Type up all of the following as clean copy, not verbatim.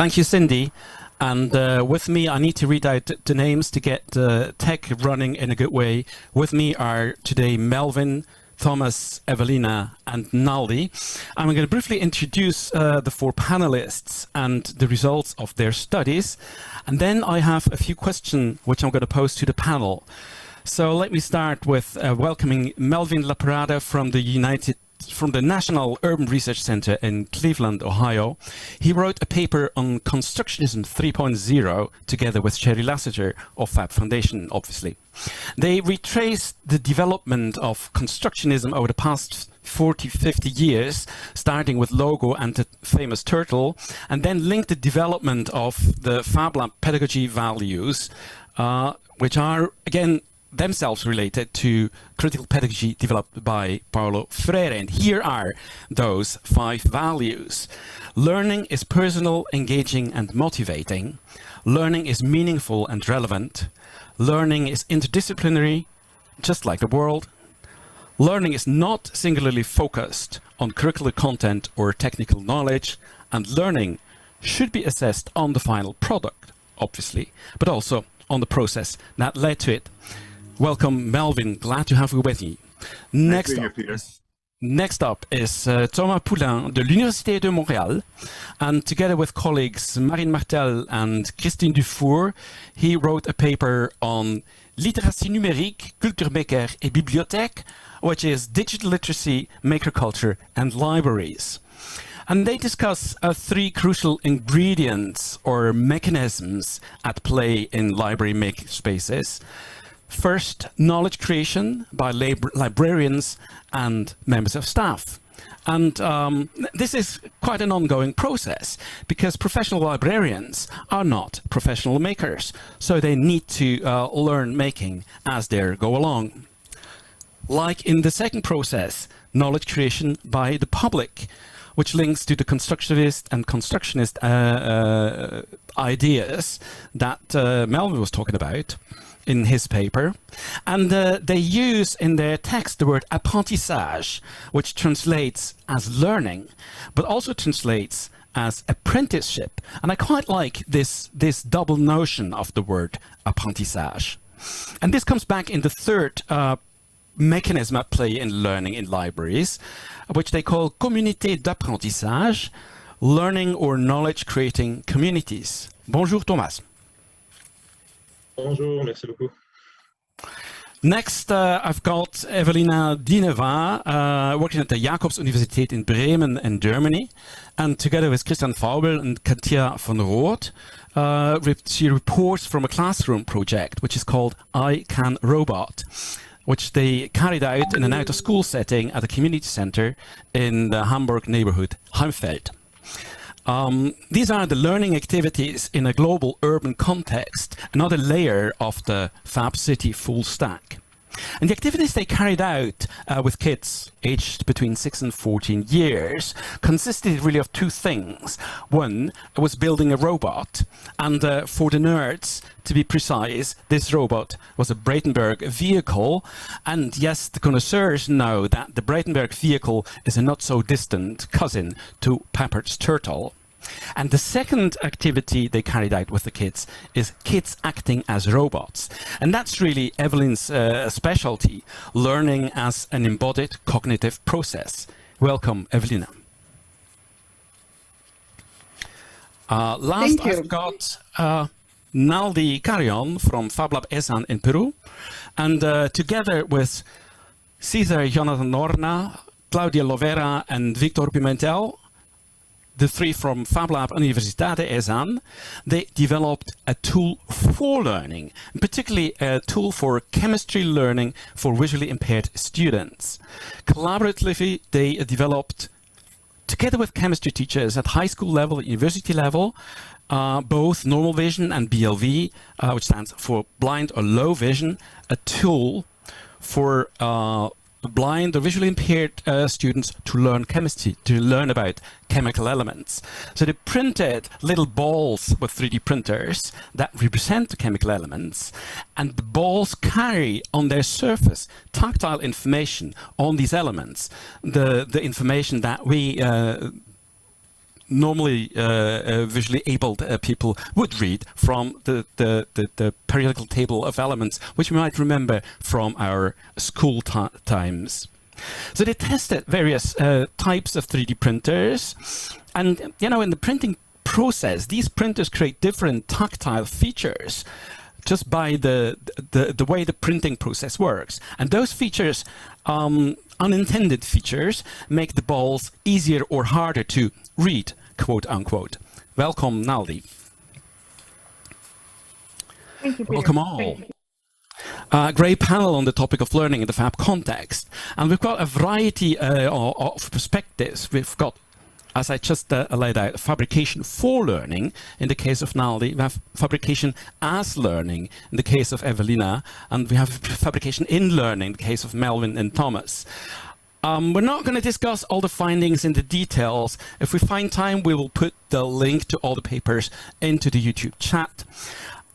Thank you, Cindy. And with me, I need to read out the names to get tech running in a good way. With me are today Melvin, Thomas, Evelina, and Naldi. I'm going to briefly introduce the four panelists and the results of their studies. And then I have a few questions which I'm going to pose to the panel. So let me start with welcoming Melvin LaPrade from the National Urban Research Center in Cleveland, Ohio. He wrote a paper on Constructionism 3.0 together with Sherry Lassiter of Fab16, obviously. They retraced the development of constructionism over the past 40-50 years, starting with Logo and the famous turtle, and then linked the development of the FabLab pedagogy values, which are, again, themselves related to critical pedagogy developed by Paulo Freire. And here are those 5 values. Learning is personal, engaging, and motivating. Learning is meaningful and relevant. Learning is interdisciplinary, just like the world. Learning is not singularly focused on curricular content or technical knowledge, and learning should be assessed on the final product, obviously, but also on the process that led to it. Welcome, Melvin. Glad to have you with me. Next up is Thomas Poulin de l'Université de Montréal, and together with colleagues Marine Martel and Christine Dufour, he wrote a paper on littératie numérique, culture maker et bibliothèque, which is digital literacy, maker culture, and libraries. And they discuss 3 crucial ingredients or mechanisms at play in library makerspaces. First, knowledge creation by librarians and members of staff. And this is quite an ongoing process because professional librarians are not professional makers, so they need to learn making as they go along. Like in the second process, knowledge creation by the public, which links to the constructivist and constructionist ideas that Melvin was talking about in his paper. And they use in their text the word apprentissage, which translates as learning, but also translates as apprenticeship. And I quite like this double notion of the word apprentissage. And this comes back in the third mechanism at play in learning in libraries, which they call communauté d'apprentissage, learning or knowledge creating communities. Bonjour, Thomas. Bonjour, merci beaucoup. Next, I've got Evelina Dineva, working at the Jacobs Universität in Bremen in Germany. And together with Christian Faubel and Katja von Roth, she reports from a classroom project, which is called I Can Robot, which they carried out in an out-of-school setting at a community center in the Hamburg neighborhood Heimfeld. These are the learning activities in a global urban context, another layer of the Fab City full stack. And the activities they carried out with kids aged between 6 and 14 years consisted really of 2 things. One was building a robot, and for the nerds, to be precise, this robot was a Breitenberg vehicle. And yes, the connoisseurs know that the Breitenberg vehicle is a not so distant cousin to Pepper's turtle. And the second activity they carried out with the kids is kids acting as robots. And that's really Evelyn's specialty, learning as an embodied cognitive process. Welcome, Evelina. Last, I've got Naldi Carrión from FabLab ESAN in Peru. And together with Cesar Jonathan Norna, Claudia Lovera, and Victor Pimentel, the 3 from FabLab Universitate ESAN, they developed a tool for learning, particularly a tool for chemistry learning for visually impaired students. Collaboratively, they developed, together with chemistry teachers at high school level, university level, both normal vision and BLV, which stands for blind or low vision, a tool for blind or visually impaired students to learn chemistry, to learn about chemical elements. So they printed little balls with 3D printers that represent the chemical elements, and the balls carry on their surface tactile information on these elements, the information that we normally visually abled people would read from the periodical table of elements, which we might remember from our school times. So they tested various types of 3D printers, and in the printing process, these printers create different tactile features just by the way the printing process works. And those features, unintended features, make the balls easier or harder to read, quote unquote. Welcome, Naldi. Thank you, Peter. Welcome all. Great panel on the topic of learning in the Fab context. And we've got a variety of perspectives. We've got, as I just laid out, fabrication for learning in the case of Naldi. We have fabrication as learning in the case of Evelina. And we have fabrication in learning in the case of Melvin and Thomas. We're not going to discuss all the findings in the details. If we find time, we will put the link to all the papers into the YouTube chat.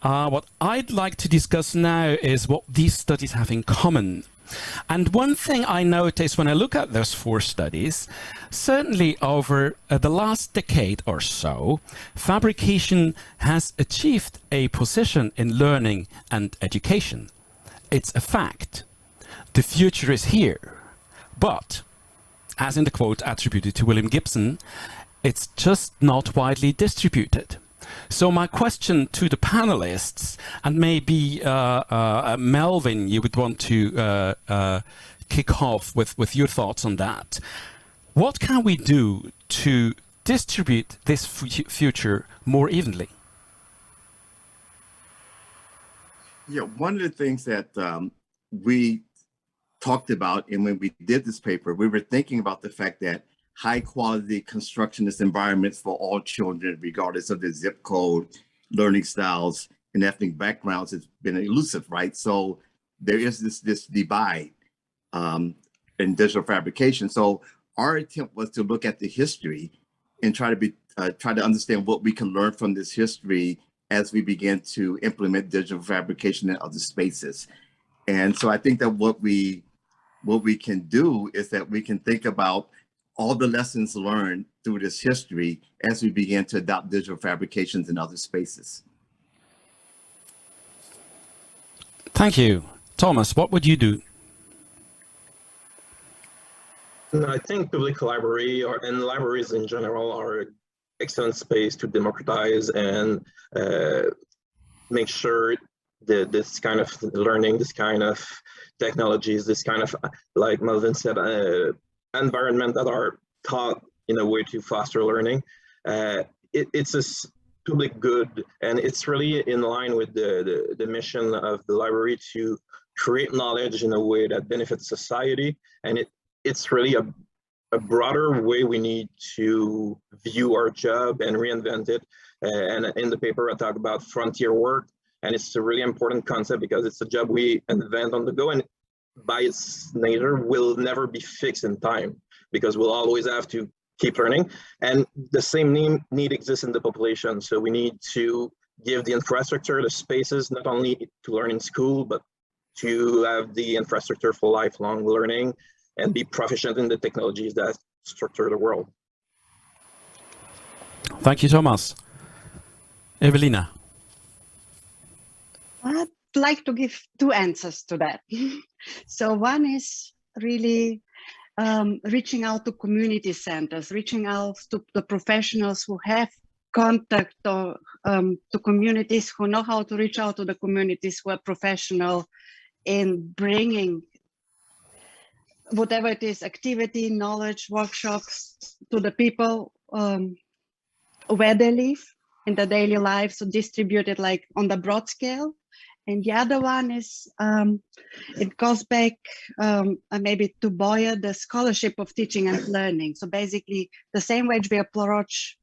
What I'd like to discuss now is what these studies have in common. And one thing I noticed when I look at those 4 studies, certainly over the last decade or so, fabrication has achieved a position in learning and education. It's a fact. The future is here. But, as in the quote attributed to William Gibson, it's just not widely distributed. So my question to the panelists, and maybe Melvin, you would want to kick off with your thoughts on that. What can we do to distribute this future more evenly? Yeah, one of the things that we talked about, and when we did this paper, we were thinking about the fact that high quality constructionist environments for all children, regardless of their zip code, learning styles, and ethnic backgrounds has been elusive, right? So there is this divide in digital fabrication. So our attempt was to look at the history and try to understand what we can learn from this history as we begin to implement digital fabrication in other spaces. And so I think that what we can do is that we can think about all the lessons learned through this history as we begin to adopt digital fabrications in other spaces. Thank you. Thomas, what would you do? I think public library and libraries in general are an excellent space to democratize and make sure that this kind of learning, this kind of technologies, this kind of, like Melvin said, environment that are taught in a way to foster learning. It's a public good, and it's really in line with the mission of the library to create knowledge in a way that benefits society. And it's really a broader way we need to view our job and reinvent it. And in the paper, I talk about frontier work, and it's a really important concept because it's a job we invent on the go, and by its nature will never be fixed in time because we'll always have to keep learning. And the same need exists in the population. So we need to give the infrastructure, the spaces, not only to learn in school, but to have the infrastructure for lifelong learning and be proficient in the technologies that structure the world. Thank you, Thomas. Evelina. I'd like to give 2 answers to that. So one is really reaching out to community centers, reaching out to the professionals who have contact to communities, who know how to reach out to the communities, who are professional in bringing whatever it is, activity, knowledge, workshops to the people where they live in their daily lives, so distribute it like on the broad scale. And the other one is, it goes back maybe to Boyer, the scholarship of teaching and learning. So basically the same way we approach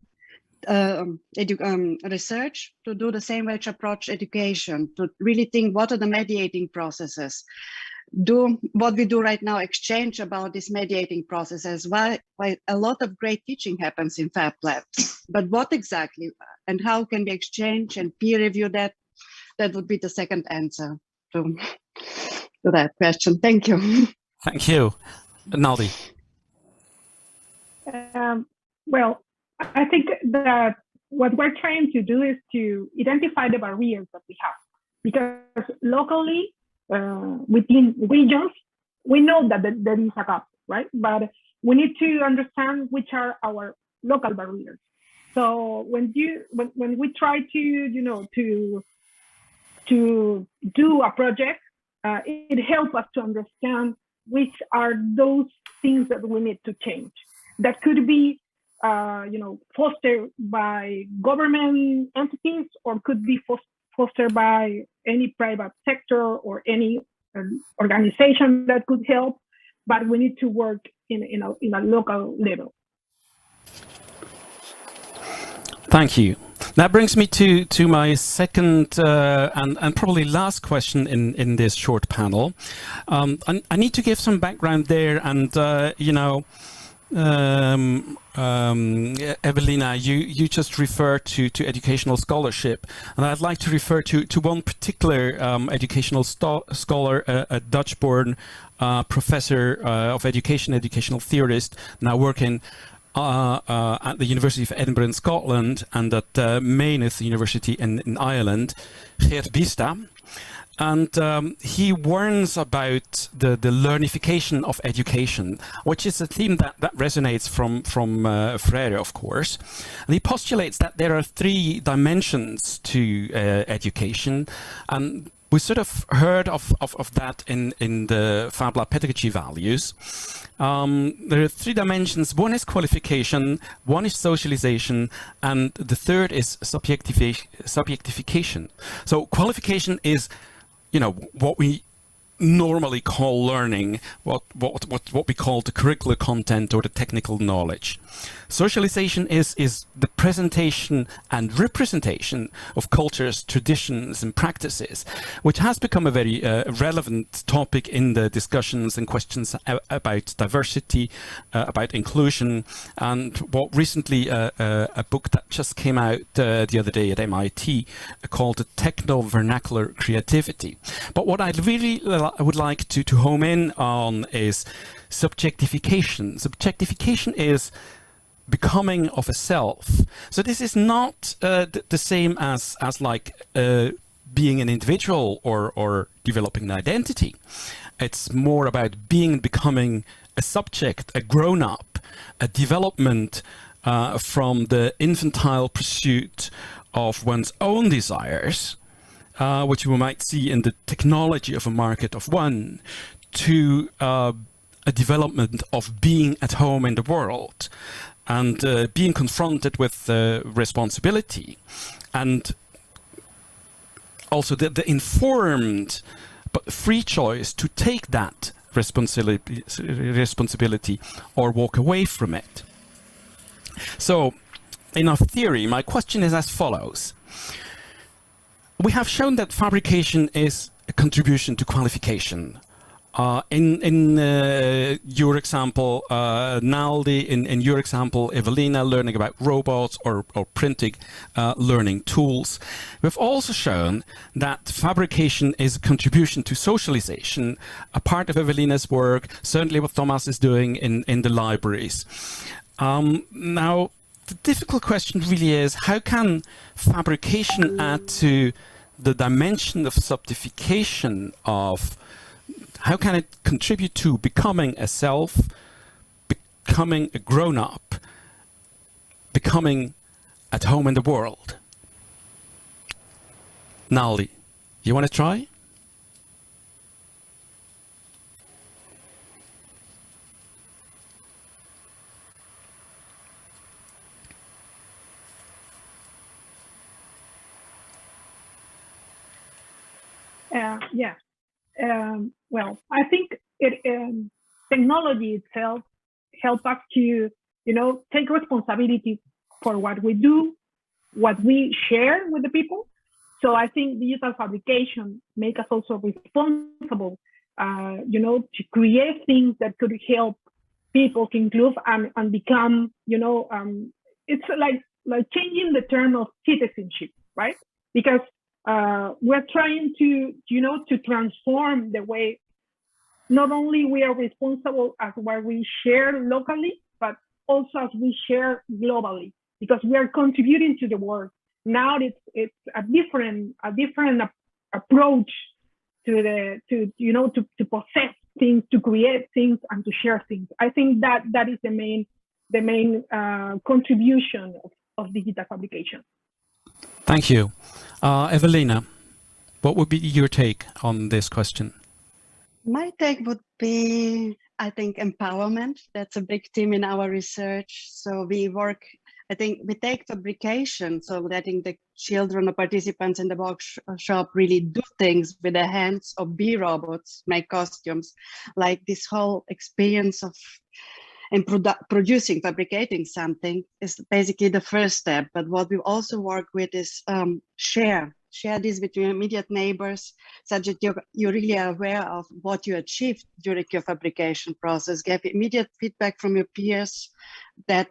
research, to do the same way to approach education, to really think what are the mediating processes. Do what we do right now, exchange about this mediating processes, why a lot of great teaching happens in Fab Labs, but what exactly and how can we exchange and peer review that? That would be the second answer to that question. Thank you. Thank you. Naldi. Well, I think that what we're trying to do is to identify the barriers that we have, because locally, within regions, we know that there is a gap, right? But we need to understand which are our local barriers. So when we try to to do a project, it helps us to understand which are those things that we need to change. That could be fostered by government entities, or could be fostered by any private sector or any organization that could help. But we need to work in a local level. Thank you. That brings me to my second and probably last question in this short panel. I need to give some background there, and Evelina, you just referred to educational scholarship, and I'd like to refer to one particular educational scholar, a Dutch-born professor of educational theorist, now working at the University of Edinburgh in Scotland and at Maynooth University in Ireland, Geert Bista. And he warns about the learnification of education, which is a theme that resonates from Freire, of course. And he postulates that there are three dimensions to education, and we sort of heard of that in the Fab pedagogy values. There are three dimensions. One is qualification, one is socialization, and the third is subjectification. So qualification is, what we normally call learning, what we call the curricular content or the technical knowledge. Socialization is the presentation and representation of cultures, traditions and practices, which has become a very relevant topic in the discussions and questions about diversity, about inclusion, and what recently a book that just came out the other day at MIT called the Techno-Vernacular Creativity. But what I really would like to home in on is subjectification. Subjectification is becoming of a self. So this is not the same as like being an individual or developing an identity. It's more about being and becoming a subject, a grown-up, a development from the infantile pursuit of one's own desires, which we might see in the technology of a market of one, to a development of being at home in the world and being confronted with responsibility, and also the informed but free choice to take that responsibility or walk away from it. So in our theory, my question is as follows. We have shown that fabrication is a contribution to qualification. In your example, Naldi, in your example, Evelina, learning about robots or printing, learning tools. We've also shown that fabrication is a contribution to socialization, a part of Evelina's work, certainly what Thomas is doing in the libraries. Now, the difficult question really is, how can fabrication add to the dimension of subjectification of, how can it contribute to becoming a self, becoming a grown-up, becoming at home in the world? Naldi, you want to try? Yeah. Well, I think technology itself helps us to, take responsibility for what we do, what we share with the people. So I think digital fabrication make us also responsible, to create things that could help people to include and become, it's like changing the term of citizenship, right? Because we're trying to transform the way not only we are responsible as what we share locally, but also as we share globally. because we are contributing to the work. Now it's a different approach to possess things, to create things, and to share things. I think that is the main contribution of digital fabrication. Thank you. Evelina, what would be your take on this question? My take would be, I think, empowerment. That's a big theme in our research. So we work, I think we take fabrication, so letting the children or participants in the workshop really do things with their hands, or be robots, make costumes, like this whole experience of fabricating something is basically the first step. But what we also work with is share this with your immediate neighbors, such that you're really aware of what you achieved during your fabrication process. Get immediate feedback from your peers that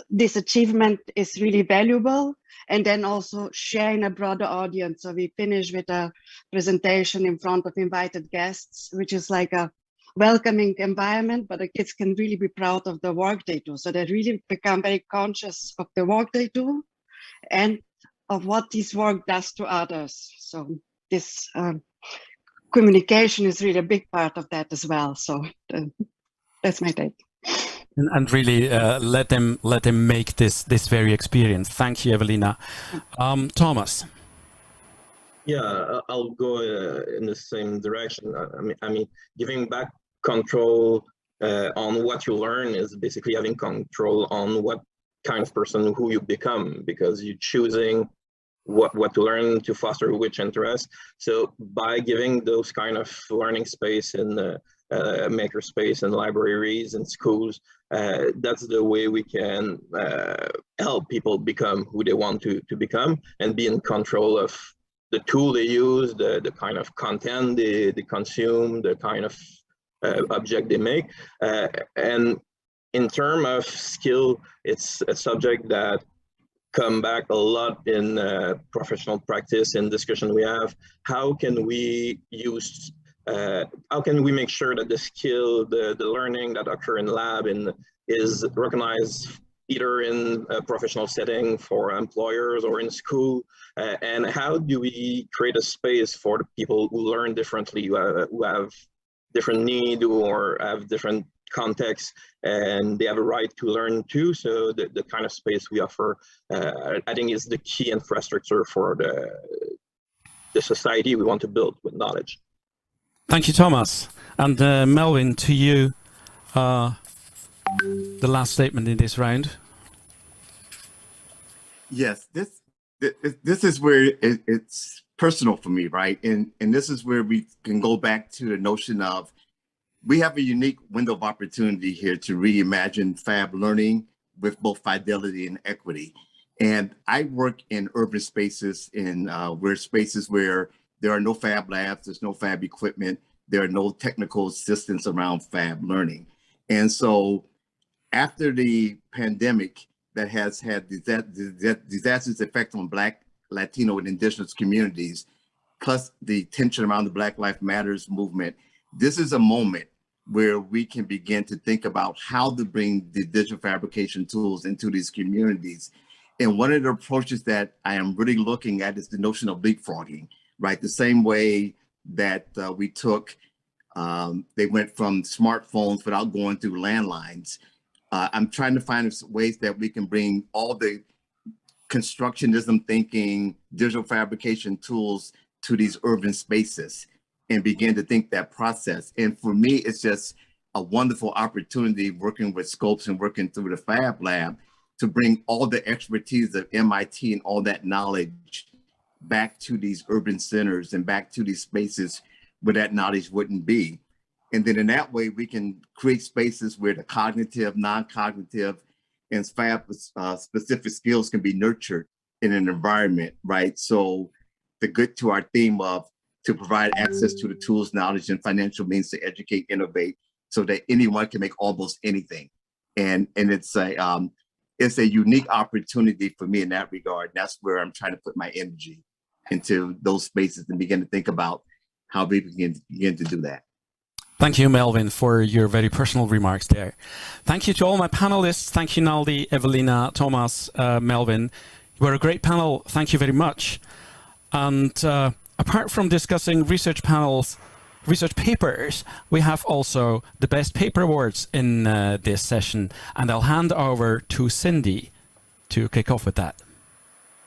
this achievement is really valuable, and then also share in a broader audience. So we finish with a presentation in front of invited guests, which is like a welcoming environment, but the kids can really be proud of the work they do. So they really become very conscious of the work they do and of what this work does to others. So this communication is really a big part of that as well. So that's my take. And really let them make this very experience. Thank you, Evelina. Thomas. Yeah, I'll go in the same direction. I mean, giving back control on what you learn is basically having control on what kind of person who you become, because you're choosing what to learn to foster which interest. So by giving those kind of learning space in the maker space and libraries and schools, that's the way we can help people become who they want to become, and be in control of the tool they use, the kind of content they consume, the kind of object they make. And in terms of skill, it's a subject that come back a lot in professional practice and discussion we have. How can we use, how can we make sure that the skill, the learning that occur in lab is recognized either in a professional setting for employers or in school? And how do we create a space for the people who learn differently, who have different need or have different context, and they have a right to learn too? So the kind of space we offer, I think, is the key infrastructure for the society we want to build with knowledge. Thank you, Thomas. And Melvin, to you, the last statement in this round. Yes, this is where it's personal for me, right? And this is where we can go back to the notion of, we have a unique window of opportunity here to reimagine fab learning with both fidelity and equity. And I work in urban spaces, in spaces where there are no fab labs, there's no fab equipment, there are no technical assistance around fab learning. And so after the pandemic that has had disastrous effect on Black, Latino, and Indigenous communities, plus the tension around the Black Lives Matters movement, this is a moment where we can begin to think about how to bring the digital fabrication tools into these communities. And one of the approaches that I am really looking at is the notion of leapfrogging, right? The same way that we took, they went from smartphones without going through landlines. I'm trying to find ways that we can bring all the constructionism thinking, digital fabrication tools to these urban spaces and begin to think that process. And for me, it's just a wonderful opportunity working with Scopes and working through the Fab Lab to bring all the expertise of MIT and all that knowledge back to these urban centers and back to these spaces where that knowledge wouldn't be. And then in that way, we can create spaces where the cognitive, non-cognitive, and fab specific skills can be nurtured in an environment, right? So to get to our theme of to provide access to the tools, knowledge, and financial means to educate, innovate, so that anyone can make almost anything. And it's a unique opportunity for me in that regard. That's where I'm trying to put my energy into those spaces and begin to think about how we begin to do that. Thank you, Melvin, for your very personal remarks there. Thank you to all my panelists. Thank you, Naldi, Evelina, Thomas, Melvin. You were a great panel. Thank you very much. And apart from discussing research papers, we have also the best paper awards in this session. And I'll hand over to Cindy to kick off with that.